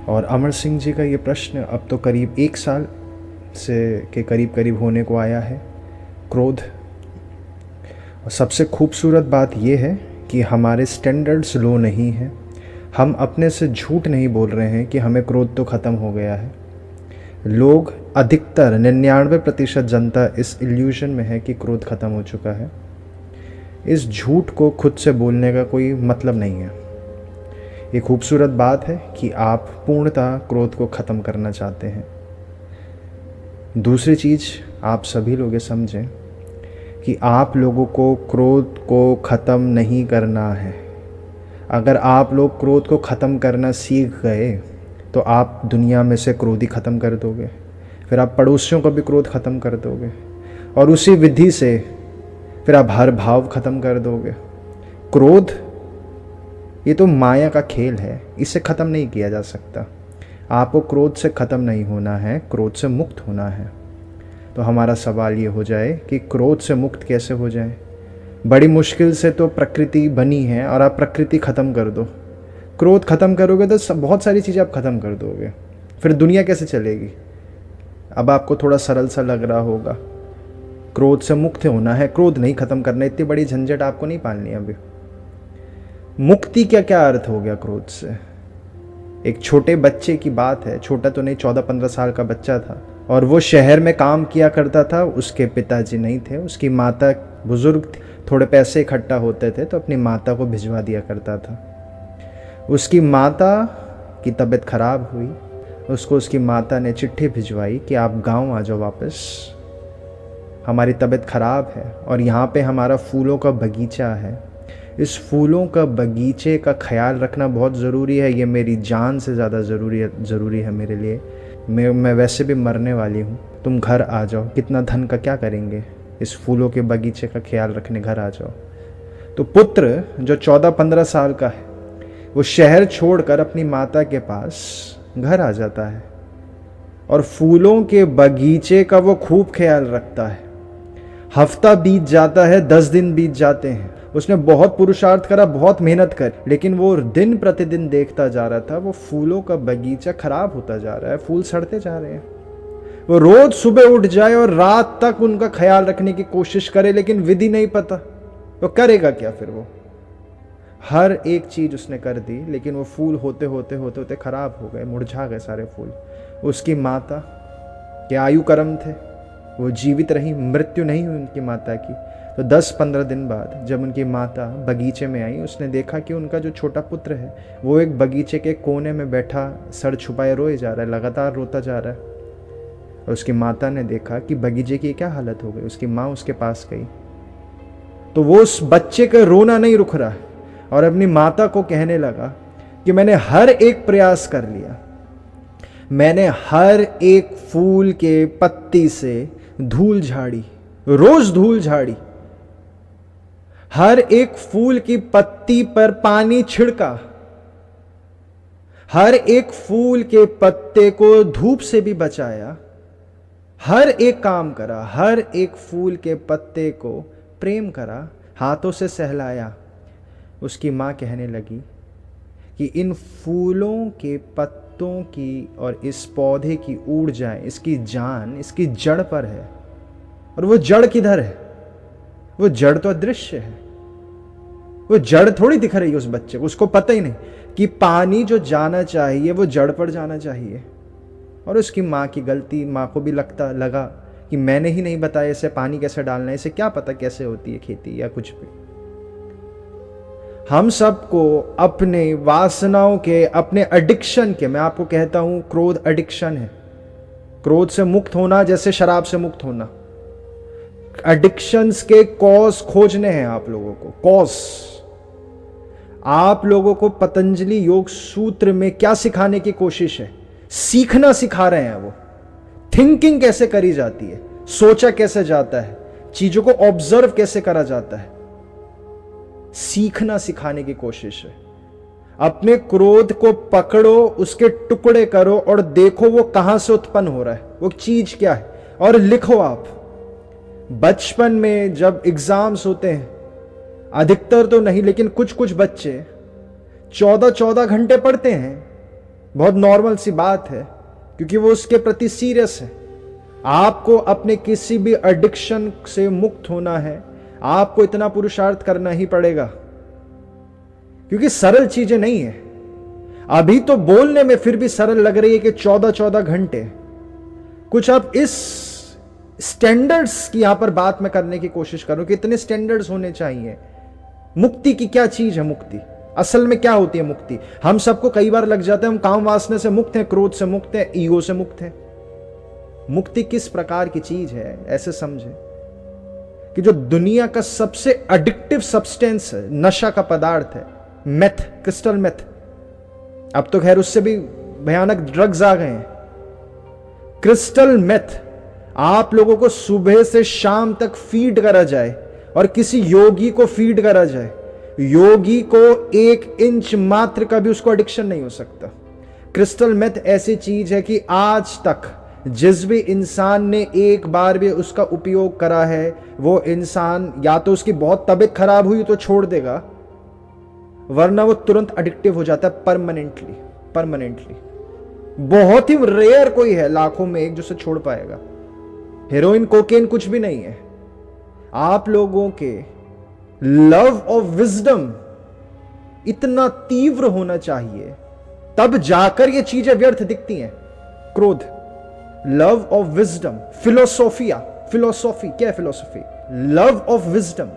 और अमर सिंह जी का ये प्रश्न अब तो करीब 1 साल से के करीब होने को आया है, क्रोध। और सबसे खूबसूरत बात ये है कि हमारे स्टैंडर्ड्स लो नहीं हैं। हम अपने से झूठ नहीं बोल रहे हैं कि हमें क्रोध तो ख़त्म हो गया है। लोग अधिकतर 99% जनता इस इल्यूजन में है कि क्रोध ख़त्म हो चुका है। इस झूठ को खुद से बोलने का कोई मतलब नहीं है। ये खूबसूरत बात है कि आप पूर्णतः क्रोध को ख़त्म करना चाहते हैं। दूसरी चीज़, आप सभी लोग ये समझें कि आप लोगों को क्रोध को ख़त्म नहीं करना है। अगर आप लोग क्रोध को ख़त्म करना सीख गए तो आप दुनिया में से क्रोध ही ख़त्म कर दोगे, फिर आप पड़ोसियों का भी क्रोध ख़त्म कर दोगे, और उसी विधि से फिर आप हर भाव ख़त्म कर दोगे। क्रोध ये तो माया का खेल है, इसे ख़त्म नहीं किया जा सकता। आपको क्रोध से ख़त्म नहीं होना है, क्रोध से मुक्त होना है। तो हमारा सवाल ये हो जाए कि क्रोध से मुक्त कैसे हो जाए। बड़ी मुश्किल से तो प्रकृति बनी है और आप प्रकृति ख़त्म कर दो। क्रोध ख़त्म करोगे तो बहुत सारी चीज़ें आप ख़त्म कर दोगे, फिर दुनिया कैसे चलेगी। अब आपको थोड़ा सरल सा लग रहा होगा, क्रोध से मुक्त होना है, क्रोध नहीं ख़त्म करना, इतनी बड़ी झंझट आपको नहीं पालनी। अभी मुक्ति क्या क्या अर्थ हो गया क्रोध से। एक छोटे बच्चे की बात है, छोटा तो नहीं, 14-15 साल का बच्चा था, और वो शहर में काम किया करता था। उसके पिताजी नहीं थे, उसकी माता बुजुर्ग थी। थोड़े पैसे इकट्ठा होते थे तो अपनी माता को भिजवा दिया करता था। उसकी माता की तबीयत ख़राब हुई, उसको उसकी माता ने चिट्ठी भिजवाई कि आप गांव आ जाओ वापस, हमारी तबीयत ख़राब है और यहाँ पे हमारा फूलों का बगीचा है। इस फूलों का बगीचे का ख्याल रखना बहुत ज़रूरी है, ये मेरी जान से ज़्यादा ज़रूरी है मेरे लिए। मैं वैसे भी मरने वाली हूँ, तुम घर आ जाओ। कितना धन का क्या करेंगे, इस फूलों के बगीचे का ख्याल रखने घर आ जाओ। तो पुत्र जो 14-15 साल का है वो शहर छोड़कर अपनी माता के पास घर आ जाता है और फूलों के बगीचे का वो खूब ख्याल रखता है। हफ्ता बीत जाता है, 10 दिन बीत जाते हैं। उसने बहुत पुरुषार्थ करा, बहुत मेहनत कर, लेकिन वो दिन प्रतिदिन देखता जा रहा था वो फूलों का बगीचा खराब होता जा रहा है, फूल सड़ते जा रहे हैं। वो रोज सुबह उठ जाए और रात तक उनका ख्याल रखने की कोशिश करे, लेकिन विधि नहीं पता, वो करेगा क्या। फिर वो हर एक चीज उसने कर दी, लेकिन वो फूल होते होते खराब हो गए, मुरझा गए सारे फूल। उसकी माता के आयु कर्म थे, वो जीवित रही, मृत्यु नहीं हुई उनकी माता की। तो 10-15 दिन बाद जब उनकी माता बगीचे में आई, उसने देखा कि उनका जो छोटा पुत्र है वो एक बगीचे के कोने में बैठा सर छुपाए रोए जा रहा है, लगातार रोता जा रहा है। और उसकी माता ने देखा कि बगीचे की क्या हालत हो गई। उसकी माँ उसके पास गई तो वो उस बच्चे का रोना नहीं रुक रहा है और अपनी माता को कहने लगा कि मैंने हर एक प्रयास कर लिया, मैंने हर एक फूल के पत्ती से धूल झाड़ी, रोज धूल झाड़ी, हर एक फूल की पत्ती पर पानी छिड़का, हर एक फूल के पत्ते को धूप से भी बचाया, हर एक काम करा, हर एक फूल के पत्ते को प्रेम करा, हाथों से सहलाया। उसकी मां कहने लगी कि इन फूलों के पत्तों की और इस पौधे की ऊर्जा, इसकी जान इसकी जड़ पर है। और वो जड़ किधर है? वो जड़ तो अदृश्य है, वो जड़ थोड़ी दिख रही है उस बच्चे को। उसको पता ही नहीं कि पानी जो जाना चाहिए वो जड़ पर जाना चाहिए। और उसकी माँ की गलती, माँ को भी लगा कि मैंने ही नहीं बताया इसे पानी कैसे डालना है, इसे क्या पता कैसे होती है खेती या कुछ भी। हम सबको अपने वासनाओं के, अपने एडिक्शन के, मैं आपको कहता हूं क्रोध एडिक्शन है। क्रोध से मुक्त होना जैसे शराब से मुक्त होना। एडिक्शंस के कॉज खोजने हैं आप लोगों को। कॉज आप लोगों को पतंजलि योग सूत्र में क्या सिखाने की कोशिश है? सीखना सिखा रहे हैं वो। थिंकिंग कैसे करी जाती है, सोचा कैसे जाता है, चीजों को ऑब्जर्व कैसे करा जाता है, सीखना सिखाने की कोशिश है। अपने क्रोध को पकड़ो, उसके टुकड़े करो और देखो वो कहां से उत्पन्न हो रहा है, वो चीज क्या है, और लिखो आप। बचपन में जब एग्जाम्स होते हैं, अधिकतर तो नहीं लेकिन कुछ कुछ बच्चे 14-14 घंटे पढ़ते हैं, बहुत नॉर्मल सी बात है, क्योंकि वो उसके प्रति सीरियस है। आपको अपने किसी भी एडिक्शन से मुक्त होना है, आपको इतना पुरुषार्थ करना ही पड़ेगा, क्योंकि सरल चीजें नहीं है। अभी तो बोलने में फिर भी सरल लग रही है कि 14-14 घंटे। कुछ आप इस स्टैंडर्ड्स की यहां पर बात में करने की कोशिश करो कि इतने स्टैंडर्ड्स होने चाहिए। मुक्ति की क्या चीज है? मुक्ति असल में क्या होती है? मुक्ति हम सबको कई बार लग जाता है हम काम वासना से मुक्त हैं, क्रोध से मुक्त हैं, ईगो से मुक्त हैं। मुक्ति किस प्रकार की चीज है? ऐसे समझे कि जो दुनिया का सबसे एडिक्टिव सब्सटेंस है, नशा का पदार्थ है, मेथ, क्रिस्टल मेथ। अब तो खैर उससे भी भयानक ड्रग्स आ गए हैं। क्रिस्टल मेथ आप लोगों को सुबह से शाम तक फीड करा जाए, और किसी योगी को फीड करा जाए, योगी को 1 इंच मात्र का भी उसको एडिक्शन नहीं हो सकता। क्रिस्टल मेथ ऐसी चीज है कि आज तक जिस भी इंसान ने एक बार भी उसका उपयोग करा है, वो इंसान या तो उसकी बहुत तबीयत खराब हुई तो छोड़ देगा, वरना वो तुरंत एडिक्टिव हो जाता है परमानेंटली। बहुत ही रेयर कोई है, लाखों में एक जो से छोड़ पाएगा। हेरोइन, कोकेन कुछ भी नहीं है। आप लोगों के लव ऑफ विजडम इतना तीव्र होना चाहिए, तब जाकर ये चीजें व्यर्थ दिखती हैं। क्रोध, लव ऑफ विजडम, फिलोसॉफी क्या है? फिलोसॉफी, लव ऑफ विजडम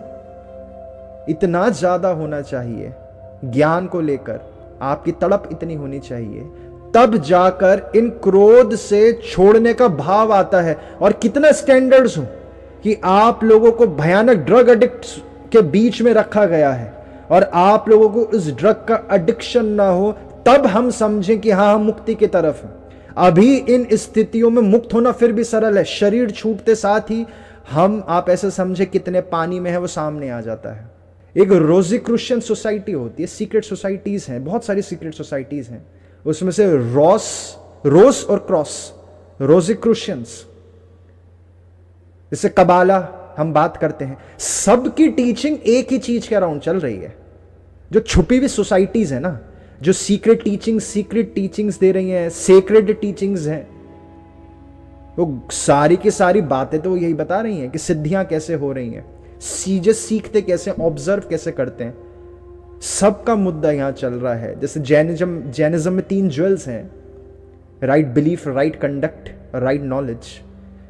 इतना ज्यादा होना चाहिए, ज्ञान को लेकर आपकी तड़प इतनी होनी चाहिए, तब जाकर इन क्रोध से छोड़ने का भाव आता है। और कितना स्टैंडर्ड्स हो कि आप लोगों को भयानक ड्रग एडिक्ट के बीच में रखा गया है, और आप लोगों को इस ड्रग का एडिक्शन ना हो, तब हम समझें कि हाँ, हम मुक्ति की तरफ हैं। अभी इन स्थितियों में मुक्त होना फिर भी सरल है। शरीर छूटते साथ ही हम, आप ऐसे समझे कितने पानी में है वो सामने आ जाता है। एक रोज़िक्रूशियन सोसाइटी होती है, सीक्रेट सोसाइटीज हैं, बहुत सारी सीक्रेट सोसाइटीज हैं, उसमें से रोस और क्रॉस, रोज़िक्रूशियंस, जैसे कबाला हम बात करते हैं, सबकी टीचिंग एक ही चीज के अराउंड चल रही है। जो छुपी हुई सोसाइटीज है ना, जो सीक्रेट टीचिंग्स दे रही हैं, सेक्रेट टीचिंग्स हैं, वो सारी की सारी बातें तो यही बता रही हैं कि सिद्धियां कैसे हो रही हैं, चीजें सीखते कैसे, ऑब्जर्व कैसे करते हैं। सबका मुद्दा यहां चल रहा है। जैसे जैनिज्म में 3 ज्वेल्स हैं, right belief, right conduct, right knowledge.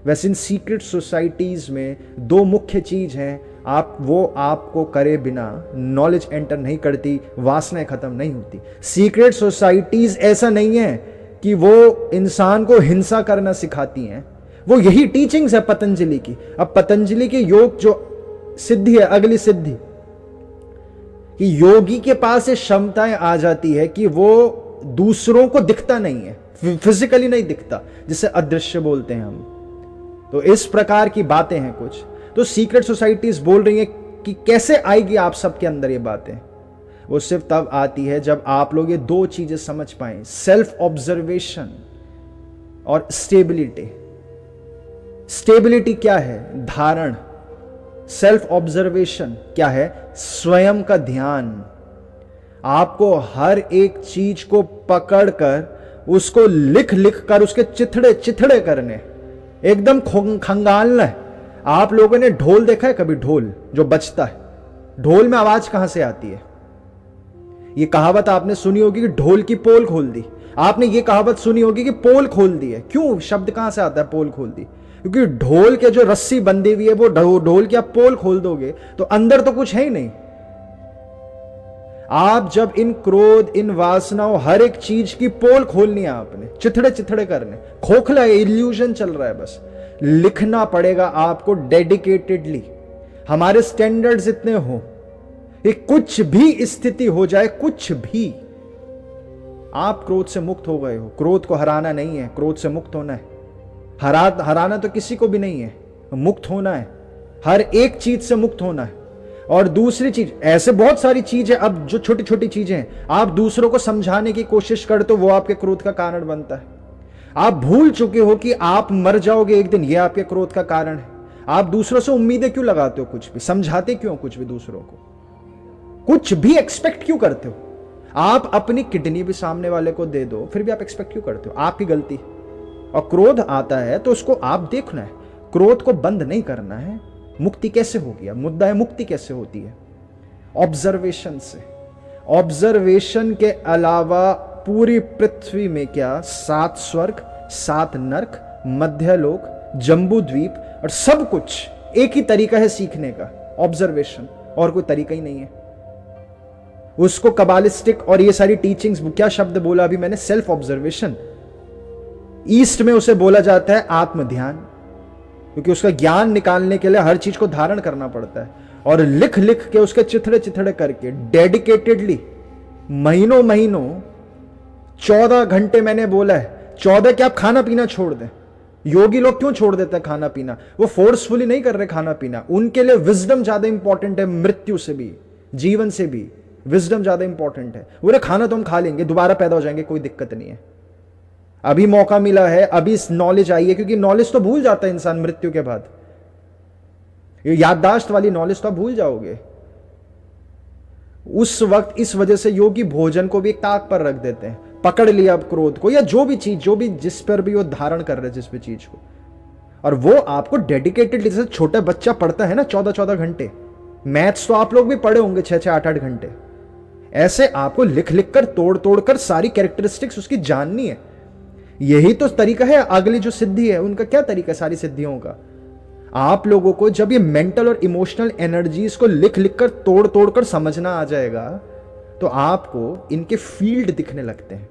वैसे इन सीक्रेट सोसाइटीज में 2 मुख्य चीज हैं, आपको करे बिना नॉलेज एंटर नहीं करती, वासनाएं खत्म नहीं होती। सीक्रेट सोसाइटीज ऐसा नहीं है कि वो इंसान को हिंसा करना सिखाती हैं, वो यही टीचिंग्स है पतंजलि की। अब पतंजलि के योग जो सिद्धि है, अगली सिद्धि, कि योगी के पास ये क्षमताएं आ जाती है कि वो दूसरों को दिखता नहीं है, फिजिकली नहीं दिखता, जिसे अदृश्य बोलते हैं हम। तो इस प्रकार की बातें हैं कुछ। तो सीक्रेट सोसाइटीज बोल रही हैं कि कैसे आएगी आप सबके अंदर ये बातें। वो सिर्फ तब आती है जब आप लोग ये 2 चीजें समझ पाएं, सेल्फ ऑब्जर्वेशन और स्टेबिलिटी। स्टेबिलिटी क्या है? धारण। सेल्फ ऑब्जर्वेशन क्या है? स्वयं का ध्यान। आपको हर एक चीज को पकड़कर उसको लिख कर उसके चिथड़े करने, एकदम खंगालना है। आप लोगों ने ढोल देखा है कभी? ढोल जो बजता है, ढोल में आवाज कहां से आती है? ये कहावत आपने सुनी होगी कि ढोल की पोल खोल दी। आपने ये कहावत सुनी होगी कि पोल खोल दी है। क्यों? शब्द कहां से आता है पोल खोल दी? क्योंकि ढोल के जो रस्सी बंधी हुई है, वो ढोल की आप पोल खोल दोगे तो अंदर तो कुछ है ही नहीं। आप जब इन क्रोध, इन वासनाओं, हर एक चीज की पोल खोलनी है आपने, चिथड़े करने, खोखला है, इल्यूजन चल रहा है, बस लिखना पड़ेगा आपको डेडिकेटेडली। हमारे स्टैंडर्ड्स इतने हो कि कुछ भी स्थिति हो जाए, कुछ भी, आप क्रोध से मुक्त हो गए हो। क्रोध को हराना नहीं है, क्रोध से मुक्त होना है। हराना तो किसी को भी नहीं है, मुक्त होना है, हर एक चीज से मुक्त होना है। और दूसरी चीज, ऐसे बहुत सारी चीजें अब जो छोटी छोटी चीजें हैं, आप दूसरों को समझाने की कोशिश करते हो, वो आपके क्रोध का कारण बनता है। आप भूल चुके हो कि आप मर जाओगे एक दिन, ये आपके क्रोध का कारण है। आप दूसरों से उम्मीदें क्यों लगाते हो? कुछ भी समझाते क्यों? कुछ भी दूसरों को कुछ भी एक्सपेक्ट क्यों करते हो? आप अपनी किडनी भी सामने वाले को दे दो, फिर भी आप एक्सपेक्ट क्यों करते हो? आपकी गलती। और क्रोध आता है तो उसको आप देखना है, क्रोध को बंद नहीं करना है। मुक्ति कैसे होगी? अब मुद्दा है मुक्ति कैसे होती है? ऑब्जर्वेशन से। ऑब्जर्वेशन के अलावा पूरी पृथ्वी में क्या 7 स्वर्ग, 7 नरक, मध्यलोक, जम्बू द्वीप और सब कुछ एक ही तरीका है सीखने का, ऑब्जर्वेशन। और कोई तरीका ही नहीं है। उसको कबालिस्टिक और ये सारी टीचिंग्स, क्या शब्द बोला अभी मैंने, सेल्फ ऑब्जर्वेशन। ईस्ट में उसे बोला जाता है आत्म ध्यान, क्योंकि उसका ज्ञान निकालने के लिए हर चीज को धारण करना पड़ता है। और लिख लिख के उसके चिथड़े चिथड़े करके डेडिकेटेडली महीनों महीनों 14 घंटे मैंने बोला है, 14 क्या आप खाना पीना छोड़ दें। योगी लोग क्यों छोड़ देते हैं खाना पीना? वो फोर्सफुली नहीं कर रहे खाना पीना, उनके लिए विजडम ज्यादा इंपॉर्टेंट है, मृत्यु से भी, जीवन से भी विजडम ज्यादा इंपॉर्टेंट है। बोले खाना तो हम खा लेंगे, दोबारा पैदा हो जाएंगे, कोई दिक्कत नहीं है, अभी मौका मिला है, अभी नॉलेज आई है। क्योंकि नॉलेज तो भूल जाता है इंसान मृत्यु के बाद, ये याददाश्त वाली नॉलेज तो आप भूल जाओगे उस वक्त। इस वजह से योगी भोजन को भी एक ताक पर रख देते हैं, पकड़ लिया अब क्रोध को या जो भी चीज, जो भी जिस पर भी वो धारण कर रहे जिस भी चीज को, और वो आपको डेडिकेटेड, जैसे छोटा बच्चा पढ़ता है ना 14-14 घंटे, मैथ्स तो आप लोग भी पढ़े होंगे 6-6, 8-8 घंटे, ऐसे आपको लिख लिख कर तोड़ तोड़ कर सारी कैरेक्टरिस्टिक्स उसकी जाननी है। यही तो तरीका है। अगली जो सिद्धि है उनका क्या तरीका है सारी सिद्धियों का? आप लोगों को जब ये मेंटल और इमोशनल एनर्जीज को लिख लिख कर तोड़ तोड़ कर समझना आ जाएगा तो आपको इनके फील्ड दिखने लगते हैं।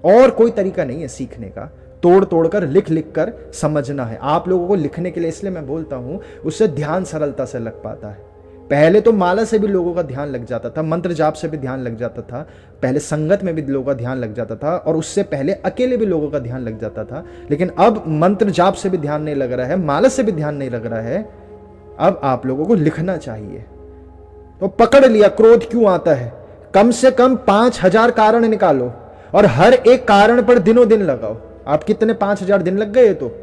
और कोई तरीका नहीं है सीखने का, तोड़ तोड़ कर लिख लिख कर समझना है। आप लोगों को लिखने के लिए इसलिए मैं बोलता हूं, उससे ध्यान सरलता से लग पाता है। पहले तो माला से भी लोगों का ध्यान लग जाता था, मंत्र जाप से भी ध्यान लग जाता था, पहले संगत में भी लोगों का ध्यान लग जाता था, और उससे पहले अकेले भी लोगों का ध्यान लग जाता था। लेकिन अब मंत्र जाप से भी ध्यान नहीं लग रहा है, माला से भी ध्यान नहीं लग रहा है। अब आप लोगों को लिखना चाहिए। तो पकड़ लिया क्रोध क्यों आता है, कम से कम 5000 कारण निकालो और हर एक कारण पर दिनों दिन लगाओ। आप कितने 5000 दिन लग गए? तो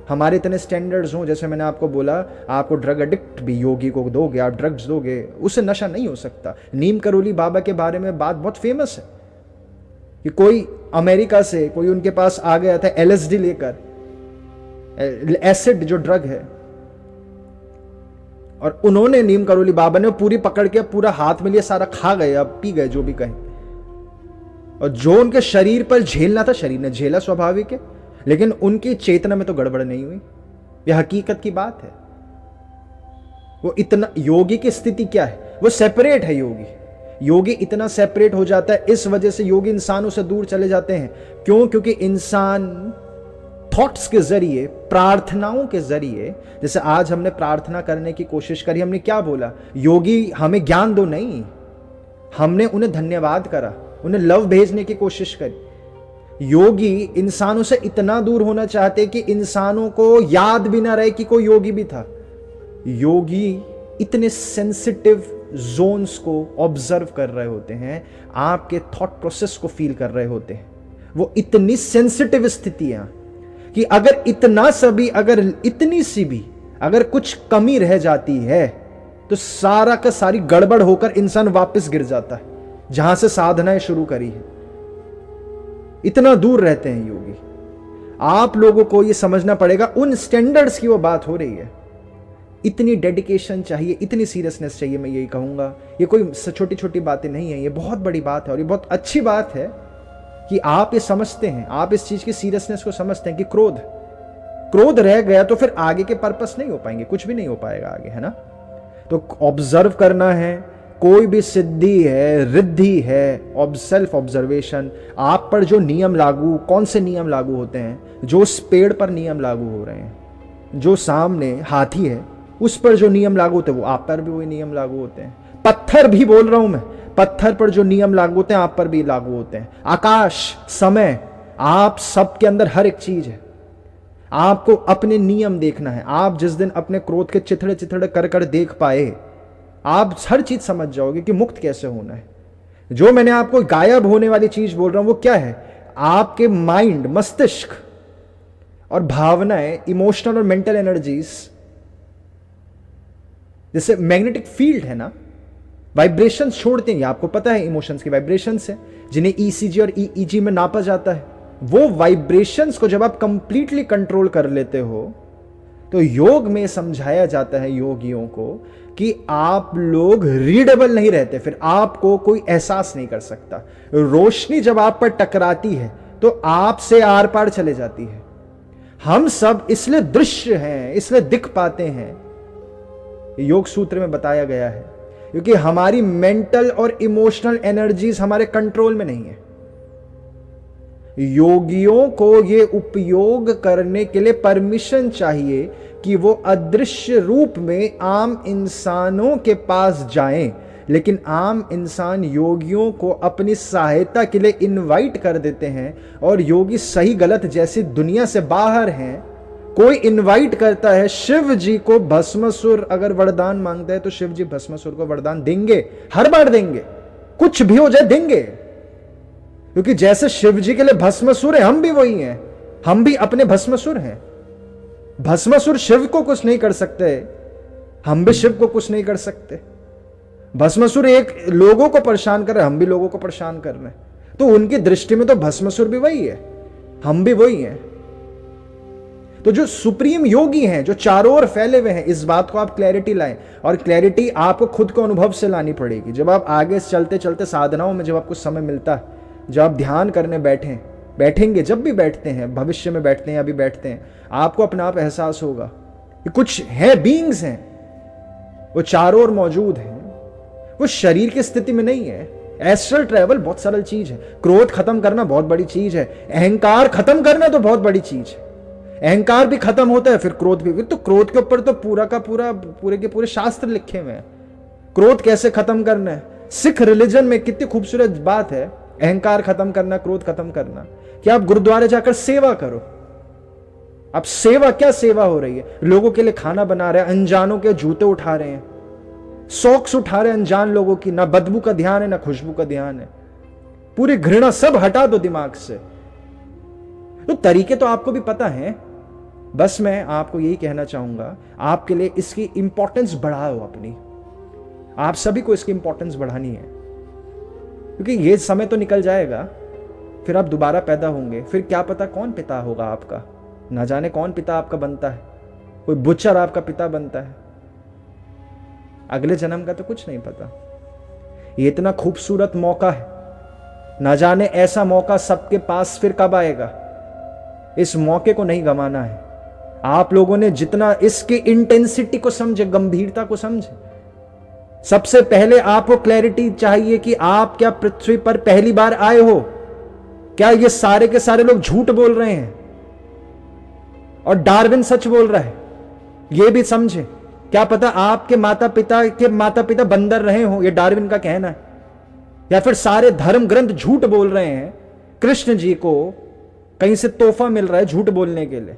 हमारे इतने स्टैंडर्ड्स हों, जैसे मैंने आपको बोला, आपको ड्रग एडिक्ट भी योगी को दोगे, आप ड्रग्स दोगे, उससे नशा नहीं हो सकता। नीम करोली बाबा के बारे में बात बहुत फेमस है कि कोई अमेरिका से कोई उनके पास आ गया था LSD लेकर, एसिड जो ड्रग है, और उन्होंने नीम करोली बाबा ने पूरी पकड़ के पूरा हाथ में लिया, सारा खा गए, अब पी गए जो भी कहें। और जो उनके शरीर पर झेलना था शरीर ने झेला, स्वाभाविक है, लेकिन उनकी चेतना में तो गड़बड़ नहीं हुई। यह हकीकत की बात है। वो इतना, योगी की स्थिति क्या है, वो सेपरेट है। योगी इतना सेपरेट हो जाता है, इस वजह से योगी इंसानों से दूर चले जाते हैं। क्यों? क्योंकि इंसान थॉट्स के जरिए, प्रार्थनाओं के जरिए, जैसे आज हमने प्रार्थना करने की कोशिश करी, हमने क्या बोला? योगी हमें ज्ञान दो, नहीं, हमने उन्हें धन्यवाद करा, उन्हें लव भेजने की कोशिश करी। योगी इंसानों से इतना दूर होना चाहते कि इंसानों को याद भी ना रहे कि कोई योगी भी था। योगी इतने सेंसिटिव जोन्स को ऑब्जर्व कर रहे होते हैं, आपके थॉट प्रोसेस को फील कर रहे होते हैं। वो इतनी सेंसिटिव स्थितियां कि अगर इतना सभी, अगर इतनी सी भी अगर कुछ कमी रह जाती है तो सारा का सारी गड़बड़ होकर इंसान वापस गिर जाता है जहां से साधनाएं शुरू करी है। इतना दूर रहते हैं योगी। आप लोगों को यह समझना पड़ेगा, उन स्टैंडर्ड्स की वो बात हो रही है। इतनी डेडिकेशन चाहिए, इतनी सीरियसनेस चाहिए। मैं यही कहूंगा, ये कोई छोटी छोटी बातें नहीं है, ये बहुत बड़ी बात है। और ये बहुत अच्छी बात है कि आप ये समझते हैं, आप इस चीज की सीरियसनेस को समझते हैं कि क्रोध रह गया तो फिर आगे के पर्पस नहीं हो पाएंगे, कुछ भी नहीं हो पाएगा आगे, है ना। तो ऑब्जर्व करना है, कोई भी सिद्धि है, रिद्धि है, सेल्फ ऑब्जर्वेशन। आप पर जो नियम लागू, कौन से नियम लागू होते हैं? जो उस पेड़ पर नियम लागू हो रहे हैं, जो सामने हाथी है उस पर जो नियम लागू होते हैं, वो आप पर भी वही नियम लागू होते हैं। पत्थर भी बोल रहा हूं मैं, पत्थर पर जो नियम लागू होते हैं आप पर भी लागू होते हैं। आकाश, समय, आप सबके अंदर हर एक चीज है। आपको अपने नियम देखना है। आप जिस दिन अपने क्रोध के चिथड़े चिथड़े कर कर देख पाए, आप हर चीज समझ जाओगे कि मुक्त कैसे होना है। जो मैंने आपको गायब होने वाली चीज बोल रहा हूं वो क्या है? आपके माइंड, मस्तिष्क और भावनाएं, इमोशनल और मेंटल एनर्जीज, जैसे मैग्नेटिक फील्ड है ना, वाइब्रेशन छोड़ते हैं, आपको पता है इमोशंस की वाइब्रेशंस है जिन्हें ईसीजी और ईईजी में नापा जाता है। वो वाइब्रेशंस को जब आप कंप्लीटली कंट्रोल कर लेते हो तो योग में समझाया जाता है योगियों को कि आप लोग रीडेबल नहीं रहते, फिर आपको कोई एहसास नहीं कर सकता। रोशनी जब आप पर टकराती है तो आपसे आर पार चले जाती है। हम सब इसलिए दृश्य हैं, इसलिए दिख पाते हैं, योग सूत्र में बताया गया है, क्योंकि हमारी मेंटल और इमोशनल एनर्जीज हमारे कंट्रोल में नहीं है। योगियों को यह उपयोग करने के लिए परमिशन चाहिए कि वो अदृश्य रूप में आम इंसानों के पास जाएं, लेकिन आम इंसान योगियों को अपनी सहायता के लिए इनवाइट कर देते हैं। और योगी सही गलत जैसी दुनिया से बाहर हैं, कोई इनवाइट करता है शिव जी को भस्मासुर अगर वरदान मांगता है तो शिव जी भस्मासुर को वरदान देंगे, हर बार देंगे, कुछ भी हो जाए देंगे, क्योंकि जैसे शिव जी के लिए भस्मासुर है हम भी वही हैं, हम भी अपने भस्मासुर हैं। भस्मासुर शिव को कुछ नहीं कर सकते, हम भी शिव को कुछ नहीं कर सकते। भस्मासुर एक लोगों को परेशान कर रहे हैं, हम भी लोगों को परेशान कर रहे हैं, तो उनकी दृष्टि में तो भस्मासुर भी वही है, हम भी वही हैं। तो जो सुप्रीम योगी हैं, जो चारों ओर फैले हुए हैं, इस बात को आप क्लैरिटी लाएं। और क्लैरिटी आपको खुद को अनुभव से लानी पड़ेगी। जब आप आगे चलते चलते साधनाओं में जब आपको समय मिलता है, जब आप ध्यान करने बैठेंगे, जब भी बैठते हैं, भविष्य में बैठते हैं, अभी बैठते हैं, आपको अपने आप एहसास होगा कि कुछ है, बीइंग्स हैं, वो चारों ओर मौजूद हैं, वो शरीर की स्थिति में नहीं है। एस्ट्रल ट्रैवल बहुत सरल चीज है, क्रोध खत्म करना बहुत बड़ी चीज है, अहंकार खत्म करना तो बहुत बड़ी चीज है। अहंकार भी खत्म होता है फिर क्रोध भी, तो क्रोध के ऊपर तो पूरा का पूरा पूरे के पूरे शास्त्र लिखे हुए हैं, क्रोध कैसे खत्म करना है। सिख रिलीजन में कितनी खूबसूरत बात है, अहंकार खत्म करना, क्रोध खत्म करना, कि आप गुरुद्वारे जाकर सेवा करो। अब सेवा, क्या सेवा हो रही है? लोगों के लिए खाना बना रहे हैं, अनजानों के जूते उठा रहे हैं, सॉक्स उठा रहे हैं अनजान लोगों की, ना बदबू का ध्यान है ना खुशबू का ध्यान है, पूरी घृणा सब हटा दो दिमाग से। तो तरीके तो आपको भी पता है, बस मैं आपको यही कहना चाहूंगा, आपके लिए इसकी इंपॉर्टेंस बढ़ाओ अपनी, आप सभी को इसकी इंपॉर्टेंस बढ़ानी है, क्योंकि ये समय तो निकल जाएगा, फिर आप दोबारा पैदा होंगे, फिर क्या पता कौन पिता होगा आपका, ना जाने कौन पिता आपका बनता है, कोई बुच्चर आपका पिता बनता है, अगले जन्म का तो कुछ नहीं पता। ये इतना खूबसूरत मौका है, ना जाने ऐसा मौका सबके पास फिर कब आएगा, इस मौके को नहीं गंवाना है। आप लोगों ने जितना इसकी इंटेंसिटी को समझे, गंभीरता को समझे, सबसे पहले आपको क्लैरिटी चाहिए कि आप क्या पृथ्वी पर पहली बार आए हो, क्या ये सारे के सारे लोग झूठ बोल रहे हैं और डार्विन सच बोल रहा है, ये भी समझे। क्या पता आपके माता पिता बंदर रहे हो, ये डार्विन का कहना है, या फिर सारे धर्म ग्रंथ झूठ बोल रहे हैं, कृष्ण जी को कहीं से तोहफा मिल रहा है झूठ बोलने के लिए,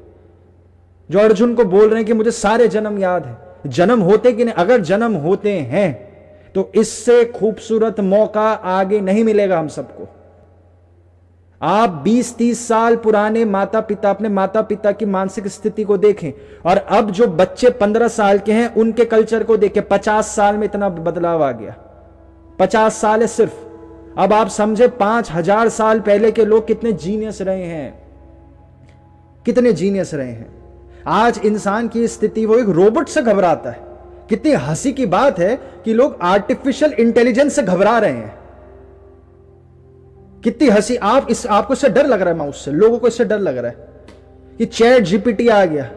जो अर्जुन को बोल रहे हैं कि मुझे सारे जन्म याद है, जन्म होते कि नहीं, अगर जन्म होते हैं तो इससे खूबसूरत मौका आगे नहीं मिलेगा हम सबको। आप 20-30 साल पुराने माता पिता, अपने माता पिता की मानसिक स्थिति को देखें, और अब जो बच्चे 15 साल के हैं उनके कल्चर को देखें। 50 साल में इतना बदलाव आ गया, 50 साल है सिर्फ। अब आप समझे 5000 साल पहले के लोग कितने जीनियस रहे हैं, कितने जीनियस रहे हैं। आज इंसान की स्थिति, वो एक रोबोट से घबराता है। कितनी हंसी की बात है कि लोग आर्टिफिशियल इंटेलिजेंस से घबरा रहे हैं, कितनी हंसी। आपको इससे डर लग रहा है, माउस से, लोगों को इससे डर लग रहा है कि चैट जीपीटी आ गया,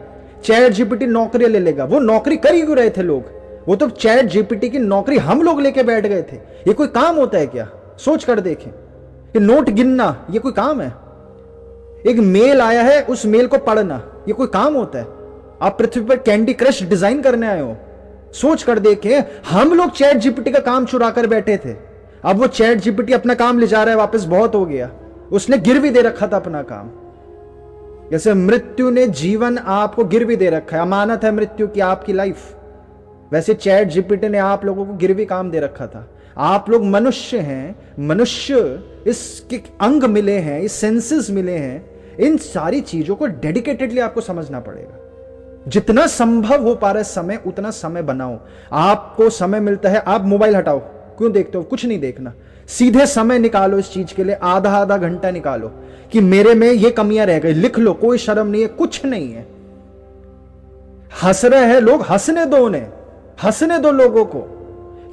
चैट जीपीटी नौकरी ले लेगा। वो नौकरी कर ही क्यों रहे थे लोग, वो तो चैट जीपीटी की नौकरी हम लोग लेके बैठ गए थे। ये कोई काम होता है क्या? सोच कर देखें कि नोट गिनना ये कोई काम है? एक मेल आया है, उस मेल को पढ़ना ये कोई काम होता है? आप पृथ्वी पर कैंडी क्रश डिजाइन करने आए हो? सोच कर देखें, हम लोग चैट जीपीटी का काम चुरा कर बैठे थे, अब वो चैट जीपीटी अपना काम ले जा रहा है वापस, बहुत हो गया, उसने गिरवी दे रखा था अपना काम। जैसे मृत्यु ने जीवन आपको गिरवी दे रखा है, अमानत है मृत्यु की आपकी लाइफ, वैसे चैट जीपीटी ने आप लोगों को गिरवी काम दे रखा था। आप लोग मनुष्य हैं, मनुष्य इसके अंग मिले हैं, इस सेंसेस मिले हैं, इन सारी चीजों को डेडिकेटेडली आपको समझना पड़ेगा। जितना संभव हो पा रहा है समय, उतना समय बनाओ। आपको समय मिलता है, आप मोबाइल हटाओ, क्यों देखते हो? कुछ नहीं देखना, सीधे समय निकालो इस चीज के लिए, आधा आधा घंटा निकालो कि मेरे में ये कमियां रह गई, लिख लो, कोई शर्म नहीं है, कुछ नहीं है। हंस रहे हैं लोग, हंसने दो उन्हें, हंसने दो लोगों को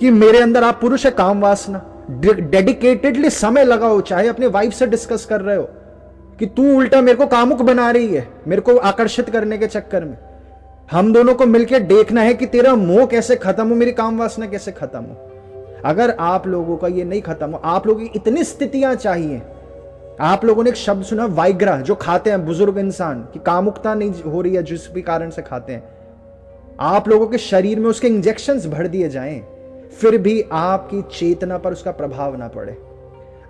कि मेरे अंदर आप पुरुष है, काम वासना। डेडिकेटेडली समय लगाओ, चाहे अपने वाइफ से डिस्कस कर रहे हो कि तू उल्टा मेरे को कामुक बना रही है, मेरे को आकर्षित करने के चक्कर में। हम दोनों को मिलकर देखना है कि तेरा मोह कैसे खत्म हो, मेरी काम वासना कैसे खत्म हो। अगर आप लोगों का ये नहीं खत्म हो, आप लोगों की इतनी स्थितियां चाहिए। आप लोगों ने एक शब्द सुना वाइग्रा, जो खाते हैं बुजुर्ग इंसान, कि कामुकता नहीं हो रही है जिस भी कारण से खाते हैं, आप लोगों के शरीर में उसके इंजेक्शंस भर दिए जाएं, फिर भी आपकी चेतना पर उसका प्रभाव ना पड़े।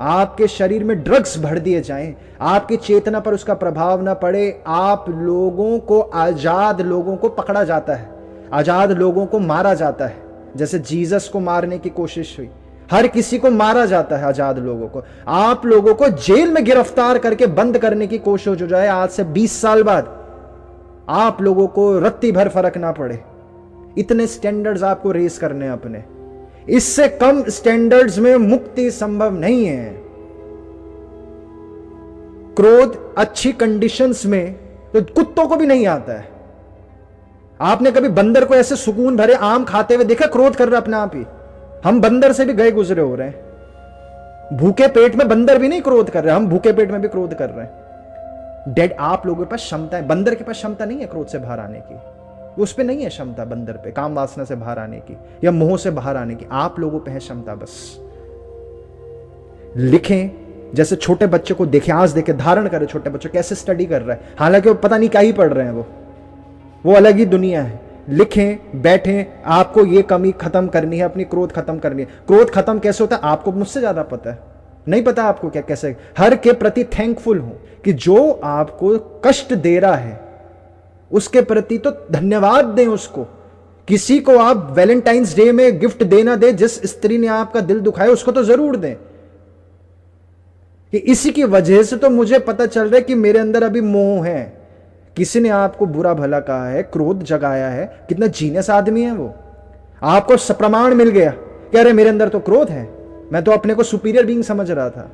आपके शरीर में ड्रग्स भर दिए जाएं, आपकी चेतना पर उसका प्रभाव ना पड़े। आप लोगों को, आजाद लोगों को पकड़ा जाता है, आजाद लोगों को मारा जाता है, जैसे जीसस को मारने की कोशिश हुई। हर किसी को मारा जाता है, आजाद लोगों को। आप लोगों को जेल में गिरफ्तार करके बंद करने की कोशिश हो जाए आज से 20 साल बाद, आप लोगों को रत्ती भर फर्क ना पड़े। इतने स्टैंडर्ड्स आपको रेस करने हैं अपने, इससे कम स्टैंडर्ड्स में मुक्ति संभव नहीं है। क्रोध अच्छी कंडीशंस में तो कुत्तों को भी नहीं आता है। आपने कभी बंदर को ऐसे सुकून भरे आम खाते हुए देखा? क्रोध कर रहा अपने आप ही। हम बंदर से भी गए गुजरे हो रहे हैं। भूखे पेट में बंदर भी नहीं क्रोध कर रहे, हम भूखे पेट में भी क्रोध कर रहे हैं। डेड आप लोगों के पास क्षमता है, बंदर के पास क्षमता नहीं है क्रोध से बाहर आने की। उस पे नहीं है क्षमता, बंदर पे काम वासना से बाहर आने की या मोह से बाहर आने की। आप लोगों पे है क्षमता। बस लिखें, जैसे छोटे बच्चे को देखें, आज देखें, धारण करें छोटे बच्चे कैसे स्टडी कर रहा है, हालांकि वो पता नहीं क्या ही पढ़ रहे हैं, वो अलग ही दुनिया है। लिखें, बैठें, आपको ये कमी खत्म करनी है, अपनी क्रोध खत्म करनी है। क्रोध खत्म कैसे होता है आपको मुझसे ज्यादा पता है, नहीं पता आपको क्या कैसे। हर के प्रति थैंकफुल हो कि जो आपको कष्ट दे रहा है उसके प्रति तो धन्यवाद दें उसको। किसी को आप वैलेंटाइंस डे में गिफ्ट देना दे, जिस स्त्री ने आपका दिल दुखाया उसको तो जरूर दें कि इसी की वजह से तो मुझे पता चल रहा है कि मेरे अंदर अभी मोह है। किसी ने आपको बुरा भला कहा है, क्रोध जगाया है, कितना जीनियस आदमी है वो। आपको प्रमाण मिल गया कि अरे मेरे अंदर तो क्रोध है, मैं तो अपने को सुपीरियर बीइंग समझ रहा था,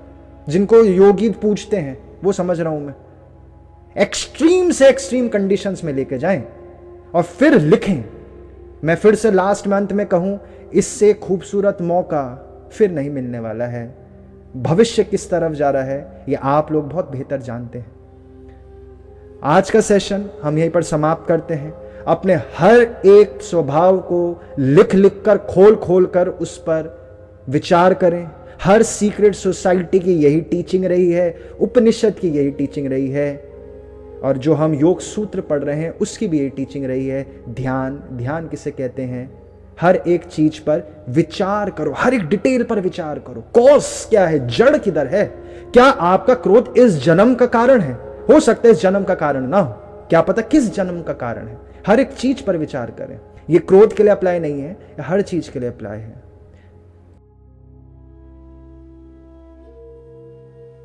जिनको योगी पूछते हैं वो समझ रहा हूं मैं। एक्सट्रीम से एक्सट्रीम कंडीशंस में लेके जाएं और फिर लिखें। मैं फिर से लास्ट मंथ में कहूं, इससे खूबसूरत मौका फिर नहीं मिलने वाला है। भविष्य किस तरफ जा रहा है ये आप लोग बहुत बेहतर जानते हैं। आज का सेशन हम यहीं पर समाप्त करते हैं। अपने हर एक स्वभाव को लिख लिख कर, खोल खोल कर उस पर विचार करें। हर सीक्रेट सोसाइटी की यही टीचिंग रही है, उपनिषद की यही टीचिंग रही है, और जो हम योग सूत्र पढ़ रहे हैं उसकी भी यही टीचिंग रही है। ध्यान, ध्यान किसे कहते हैं? हर एक चीज पर विचार करो, हर एक डिटेल पर विचार करो। कॉज क्या है, जड़ किधर है? क्या आपका क्रोध इस जन्म का कारण है? हो सकता है इस जन्म का कारण ना हो, क्या पता किस जन्म का कारण है। हर एक चीज पर विचार करें। ये क्रोध के लिए अप्लाई नहीं है, हर चीज के लिए अप्लाई है।